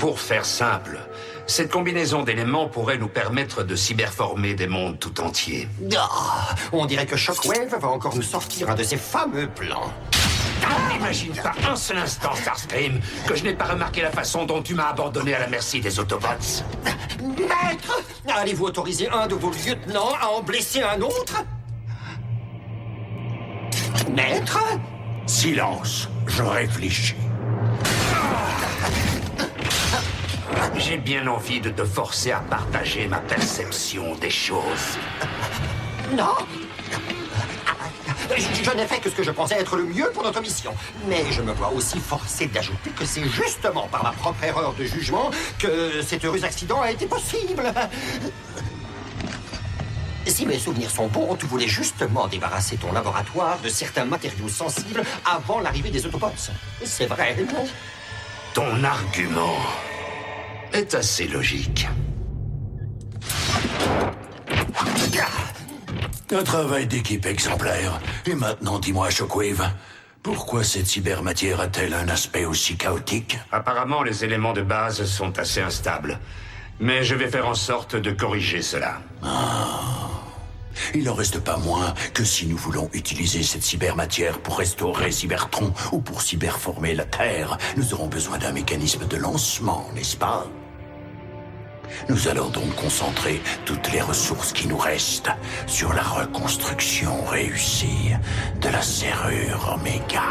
Pour faire simple, cette combinaison d'éléments pourrait nous permettre de cyberformer des mondes tout entiers. Ah, on dirait que Shockwave va encore nous sortir un de ses fameux plans. N'imagine pas un seul instant, Starscream, que je n'ai pas remarqué la façon dont tu m'as abandonné à la merci des Autobots. Maître, allez-vous autoriser un de vos lieutenants à en blesser un autre? Maître? Silence, je réfléchis. J'ai bien envie de te forcer à partager ma perception des choses. Non. Je n'ai fait que ce que je pensais être le mieux pour notre mission. Mais je me vois aussi forcé d'ajouter que c'est justement par ma propre erreur de jugement que cet heureux accident a été possible. Si mes souvenirs sont bons, tu voulais justement débarrasser ton laboratoire de certains matériaux sensibles avant l'arrivée des Autobots. C'est vrai, non? Ton argument est assez logique. Un travail d'équipe exemplaire. Et maintenant, dis-moi, Shockwave, pourquoi cette cybermatière a-t-elle un aspect aussi chaotique? Apparemment, les éléments de base sont assez instables. Mais je vais faire en sorte de corriger cela. Il n'en reste pas moins que si nous voulons utiliser cette cybermatière pour restaurer Cybertron ou pour cyberformer la Terre, nous aurons besoin d'un mécanisme de lancement, n'est-ce pas? Nous allons donc concentrer toutes les ressources qui nous restent sur la reconstruction réussie de la serrure Oméga.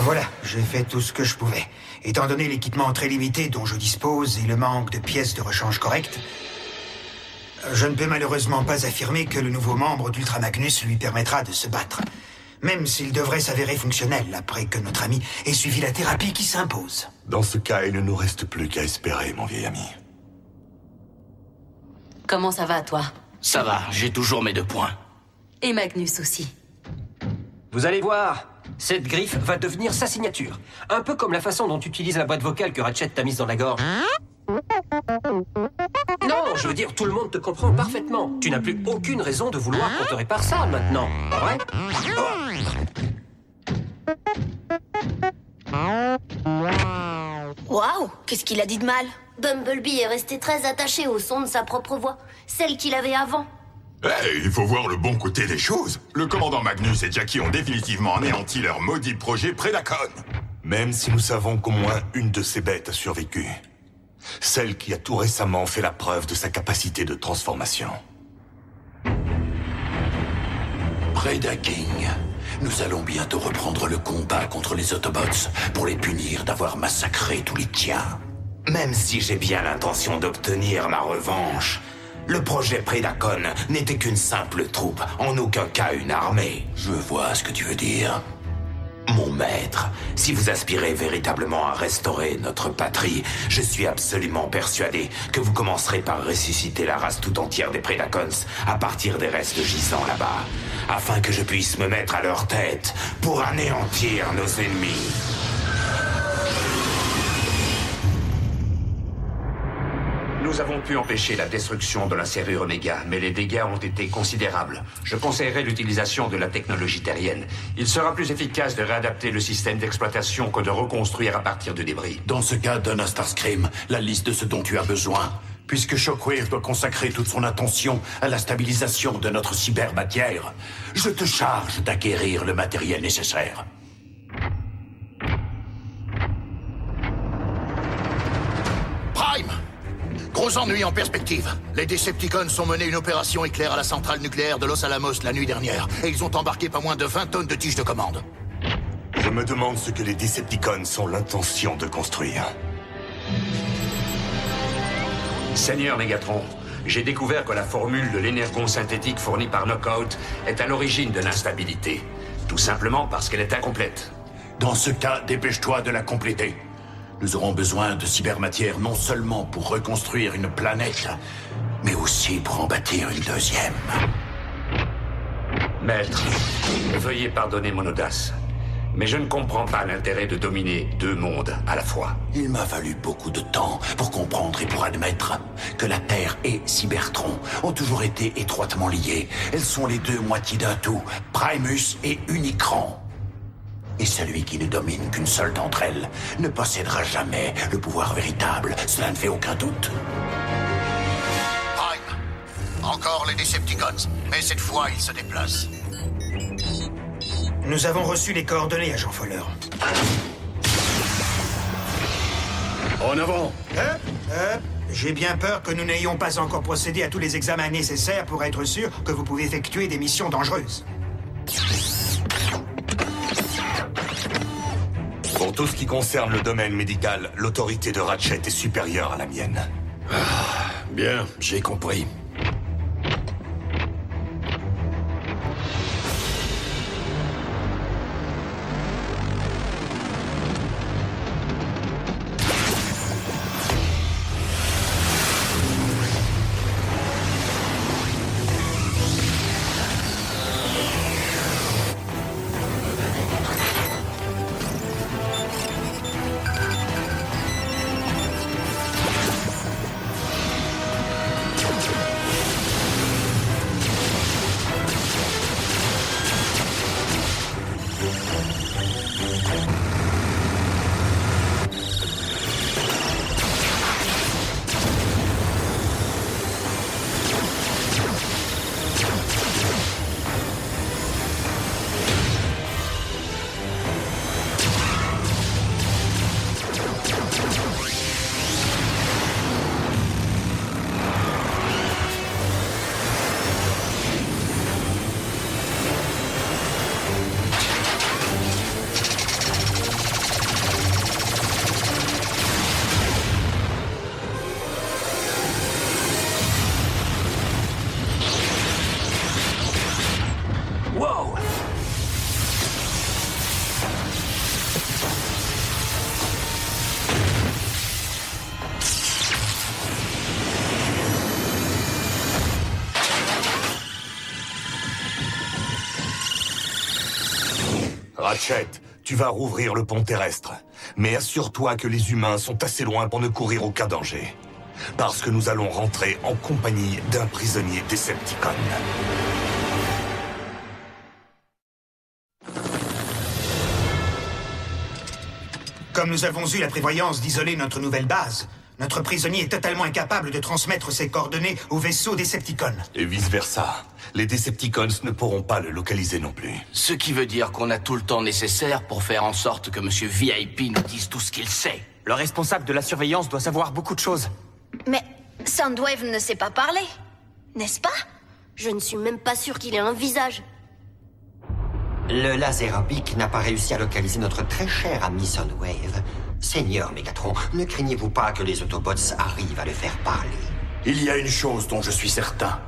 Voilà, j'ai fait tout ce que je pouvais. Étant donné l'équipement très limité dont je dispose et le manque de pièces de rechange correctes, je ne peux malheureusement pas affirmer que le nouveau membre d'Ultra Magnus lui permettra de se battre. Même s'il devrait s'avérer fonctionnel après que notre ami ait suivi la thérapie qui s'impose. Dans ce cas, il ne nous reste plus qu'à espérer, mon vieil ami. Comment ça va, toi? Ça va, j'ai toujours mes 2 points. Et Magnus aussi. Vous allez voir, cette griffe va devenir sa signature. Un peu comme la façon dont tu utilises la boîte vocale que Ratchet t'a mise dans la gorge. Non, je veux dire, tout le monde te comprend parfaitement. Tu n'as plus aucune raison de vouloir qu'on te répare ça maintenant, pas vrai? Waouh, qu'est-ce qu'il a dit de mal? Bumblebee est resté très attaché au son de sa propre voix, celle qu'il avait avant. Il faut voir le bon côté des choses. Le commandant Magnus et Jackie ont définitivement anéanti leur maudit projet Predacon. Même si nous savons qu'au moins une de ces bêtes a survécu. Celle qui a tout récemment fait la preuve de sa capacité de transformation. Predaking. Nous allons bientôt reprendre le combat contre les Autobots pour les punir d'avoir massacré tous les tiens. Même si j'ai bien l'intention d'obtenir ma revanche, le projet Predacon n'était qu'une simple troupe, en aucun cas une armée. Je vois ce que tu veux dire. Mon maître, si vous aspirez véritablement à restaurer notre patrie, je suis absolument persuadé que vous commencerez par ressusciter la race tout entière des Predacons à partir des restes gisants là-bas, afin que je puisse me mettre à leur tête pour anéantir nos ennemis. Nous avons pu empêcher la destruction de la serrure Oméga, mais les dégâts ont été considérables. Je conseillerais l'utilisation de la technologie terrienne. Il sera plus efficace de réadapter le système d'exploitation que de reconstruire à partir de débris. Dans ce cas, donne à Starscream la liste de ce dont tu as besoin, puisque Shockwave doit consacrer toute son attention à la stabilisation de notre cybermatière. Je te charge d'acquérir le matériel nécessaire. Prime! Gros ennui en perspective. Les Decepticons ont mené une opération éclair à la centrale nucléaire de Los Alamos la nuit dernière, et ils ont embarqué pas moins de 20 tonnes de tiges de commande. Je me demande ce que les Decepticons ont l'intention de construire. Seigneur Mégatron, j'ai découvert que la formule de l'énergon synthétique fournie par Knockout est à l'origine de l'instabilité. Tout simplement parce qu'elle est incomplète. Dans ce cas, dépêche-toi de la compléter. Nous aurons besoin de cybermatière non seulement pour reconstruire une planète, mais aussi pour en bâtir une deuxième. Maître, veuillez pardonner mon audace, mais je ne comprends pas l'intérêt de dominer deux mondes à la fois. Il m'a fallu beaucoup de temps pour comprendre et pour admettre que la Terre et Cybertron ont toujours été étroitement liées. Elles sont les deux moitiés d'un tout, Primus et Unicron. Et celui qui ne domine qu'une seule d'entre elles ne possédera jamais le pouvoir véritable, cela ne fait aucun doute. Prime, encore les Decepticons, mais cette fois ils se déplacent. Nous avons reçu les coordonnées, agent Fowler. En avant! J'ai bien peur que nous n'ayons pas encore procédé à tous les examens nécessaires pour être sûr que vous pouvez effectuer des missions dangereuses. Pour tout ce qui concerne le domaine médical, l'autorité de Ratchet est supérieure à la mienne. Bien, j'ai compris. Ratchet, tu vas rouvrir le pont terrestre. Mais assure-toi que les humains sont assez loin pour ne courir aucun danger. Parce que nous allons rentrer en compagnie d'un prisonnier Decepticon. Comme nous avons eu la prévoyance d'isoler notre nouvelle base, notre prisonnier est totalement incapable de transmettre ses coordonnées au vaisseau Decepticon. Et vice-versa. Les Decepticons ne pourront pas le localiser non plus. Ce qui veut dire qu'on a tout le temps nécessaire pour faire en sorte que Monsieur VIP nous dise tout ce qu'il sait. Le responsable de la surveillance doit savoir beaucoup de choses. Mais Soundwave ne sait pas parler, n'est-ce pas? Je ne suis même pas sûr qu'il ait un visage. Le laser Bic n'a pas réussi à localiser notre très cher ami Soundwave. Seigneur Mégatron, ne craignez-vous pas que les Autobots arrivent à le faire parler? Il y a une chose dont je suis certain.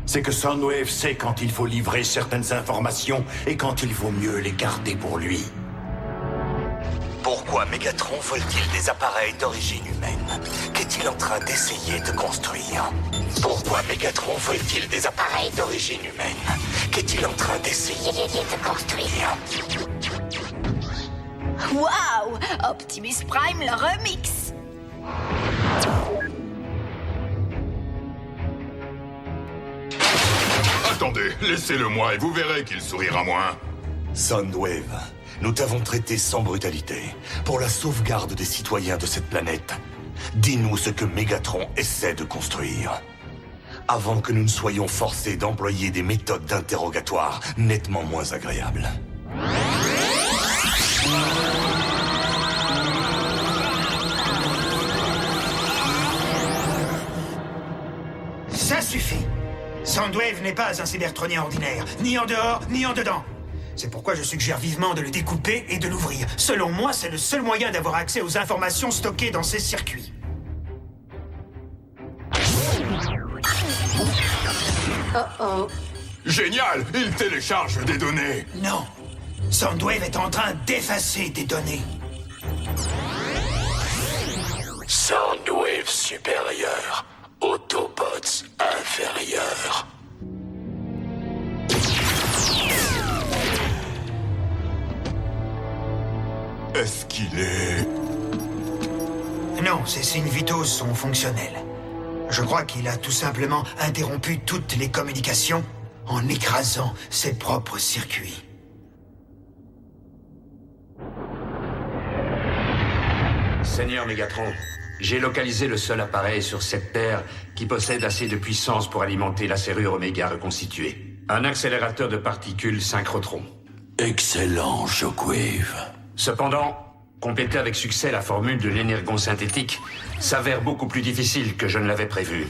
C'est que Soundwave sait quand il faut livrer certaines informations et quand il vaut mieux les garder pour lui. Pourquoi Mégatron vole-t-il des appareils d'origine humaine? Qu'est-il en train d'essayer de construire? Pourquoi Mégatron vole-t-il des appareils d'origine humaine? Qu'est-il en train d'essayer de construire? Waouh! Optimus Prime, le remix! Attendez, laissez-le moi et vous verrez qu'il sourira moins. Soundwave, nous t'avons traité sans brutalité. Pour la sauvegarde des citoyens de cette planète, dis-nous ce que Mégatron essaie de construire. Avant que nous ne soyons forcés d'employer des méthodes d'interrogatoire nettement moins agréables. Soundwave n'est pas un cybertronien ordinaire, ni en dehors, ni en dedans. C'est pourquoi je suggère vivement de le découper et de l'ouvrir. Selon moi, c'est le seul moyen d'avoir accès aux informations stockées dans ces circuits. Oh. Génial! Il télécharge des données! Non. Soundwave est en train d'effacer des données. Soundwave supérieur. Autobots inférieur. Est-ce qu'il est... Non, ces signes vitaux sont fonctionnels. Je crois qu'il a tout simplement interrompu toutes les communications en écrasant ses propres circuits. Seigneur Mégatron, j'ai localisé le seul appareil sur cette Terre qui possède assez de puissance pour alimenter la serrure Oméga reconstituée. Un accélérateur de particules synchrotron. Excellent, Shockwave. Cependant, compléter avec succès la formule de l'énergon synthétique s'avère beaucoup plus difficile que je ne l'avais prévu.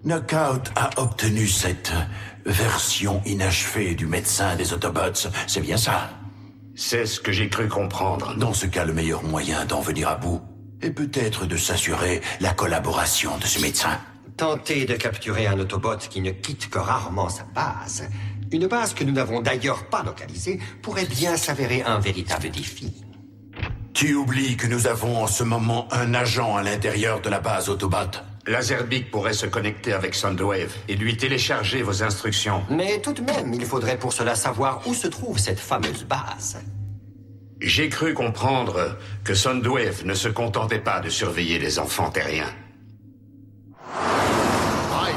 Knockout a obtenu cette version inachevée du médecin des Autobots, c'est bien ça? C'est ce que j'ai cru comprendre. Dans ce cas, le meilleur moyen d'en venir à bout est peut-être de s'assurer la collaboration de ce médecin. Tenter de capturer un Autobot qui ne quitte que rarement sa base, une base que nous n'avons d'ailleurs pas localisée, pourrait bien s'avérer un véritable défi. Tu oublies que nous avons en ce moment un agent à l'intérieur de la base Autobot. Laserbeak pourrait se connecter avec Soundwave et lui télécharger vos instructions. Mais tout de même, il faudrait pour cela savoir où se trouve cette fameuse base. J'ai cru comprendre que Soundwave ne se contentait pas de surveiller les enfants terriens. Prime,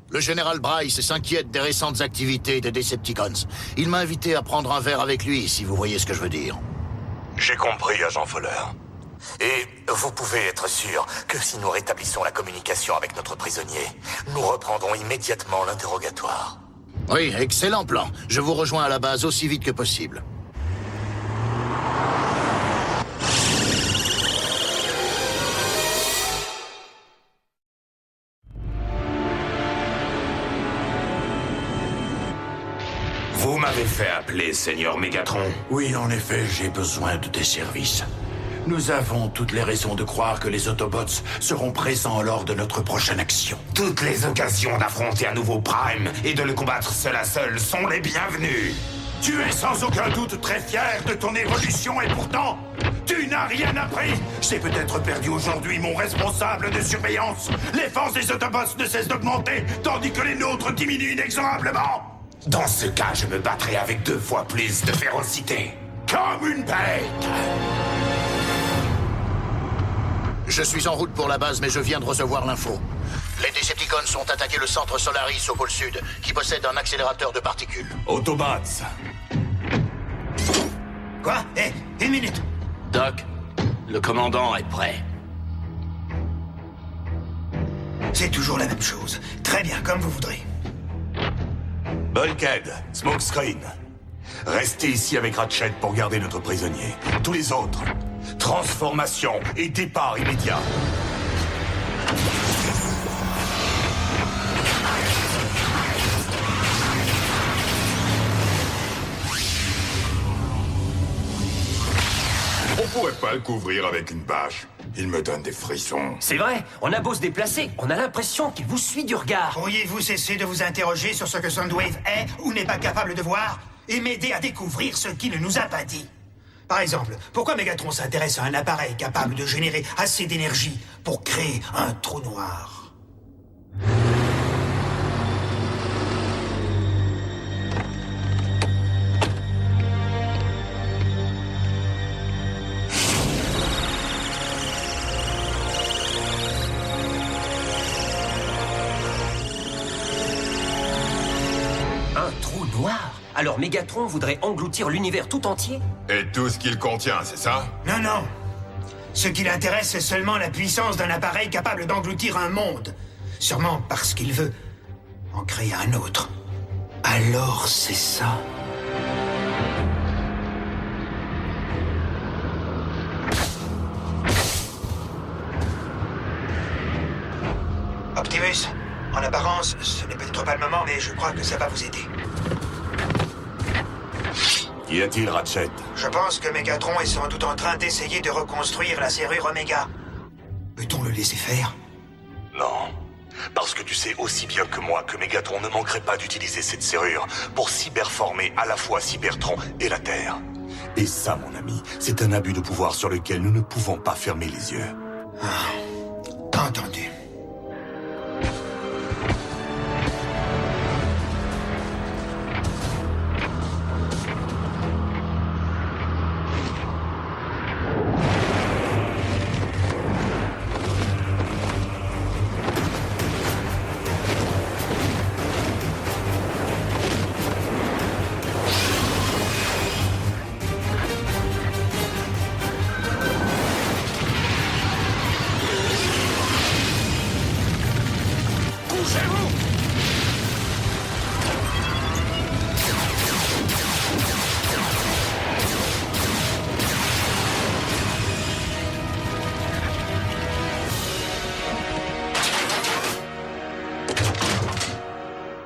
le général Bryce s'inquiète des récentes activités des Decepticons. Il m'a invité à prendre un verre avec lui, si vous voyez ce que je veux dire. J'ai compris, agent Fuller. Et vous pouvez être sûr que si nous rétablissons la communication avec notre prisonnier, nous reprendrons immédiatement l'interrogatoire. Oui, excellent plan. Je vous rejoins à la base aussi vite que possible. Vous m'avez fait appeler, Seigneur Mégatron. Oui, en effet, j'ai besoin de tes services. Nous avons toutes les raisons de croire que les Autobots seront présents lors de notre prochaine action. Toutes les occasions d'affronter un nouveau Prime et de le combattre seul à seul sont les bienvenues. Tu es sans aucun doute très fier de ton évolution et pourtant, tu n'as rien appris. J'ai peut-être perdu aujourd'hui mon responsable de surveillance. Les forces des Autobots ne cessent d'augmenter, tandis que les nôtres diminuent inexorablement. Dans ce cas, je me battrai avec 2 fois plus de férocité. Comme une bête. Je suis en route pour la base, mais je viens de recevoir l'info. Les Decepticons ont attaqué le centre Solaris au pôle sud, qui possède un accélérateur de particules. Autobots. Quoi? Hé, une minute. Doc, le commandant est prêt. C'est toujours la même chose. Très bien, comme vous voudrez. Bulkhead, Smokescreen. Restez ici avec Ratchet pour garder notre prisonnier. Tous les autres, transformation et départ immédiat. On pourrait pas le couvrir avec une bâche. Il me donne des frissons. C'est vrai, on a beau se déplacer, on a l'impression qu'il vous suit du regard. Pourriez-vous cesser de vous interroger sur ce que Soundwave est ou n'est pas capable de voir et m'aider à découvrir ce qu'il ne nous a pas dit? Par exemple, pourquoi Mégatron s'intéresse à un appareil capable de générer assez d'énergie pour créer un trou noir? Un trou noir? Alors Mégatron voudrait engloutir l'univers tout entier? Et tout ce qu'il contient, c'est ça? Non, non. Ce qui l'intéresse, c'est seulement la puissance d'un appareil capable d'engloutir un monde. Sûrement parce qu'il veut en créer un autre. Alors c'est ça. Optimus, En apparence, ce n'est peut-être pas le moment, mais je crois que ça va vous aider. Qu'y a-t-il, Ratchet? Je pense que Megatron est sans doute en train d'essayer de reconstruire la serrure Omega. Peut-on le laisser faire? Non. Parce que tu sais aussi bien que moi que Megatron ne manquerait pas d'utiliser cette serrure pour cyberformer à la fois Cybertron et la Terre. Et ça, mon ami, c'est un abus de pouvoir sur lequel nous ne pouvons pas fermer les yeux. Entendu.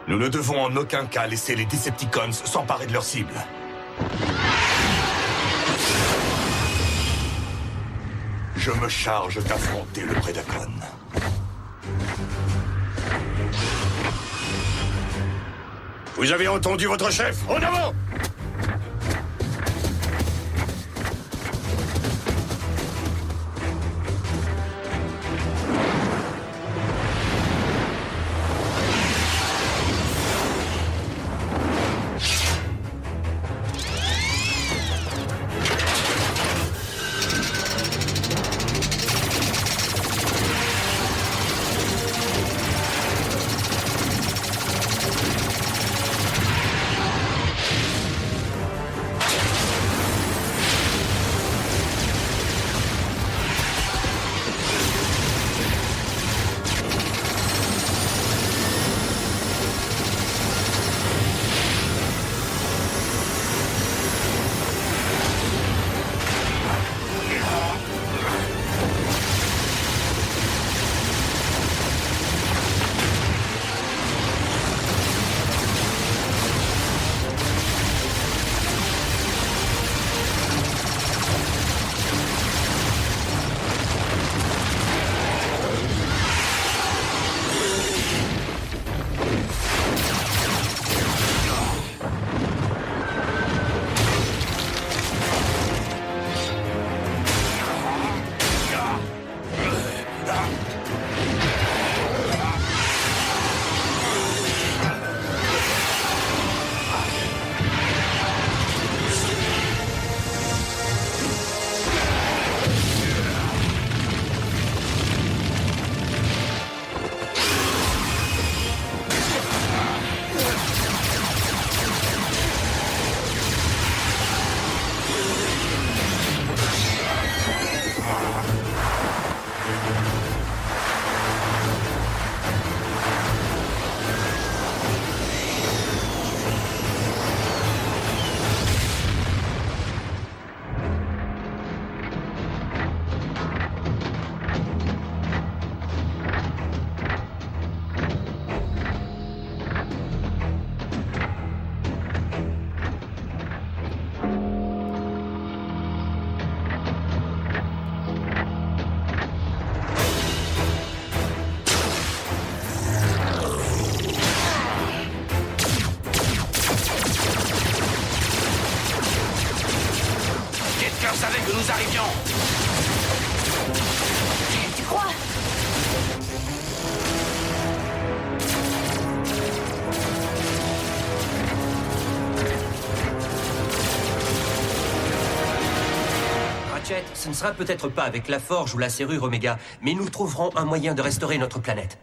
Nous ne devons en aucun cas laisser les Decepticons s'emparer de leur cible. Je me charge d'affronter le Predacon. Vous avez entendu votre chef? En avant! savait que nous arrivions. Tu crois? Ratchet, ce ne sera peut-être pas avec la forge ou la serrure Oméga, mais nous trouverons un moyen de restaurer notre planète.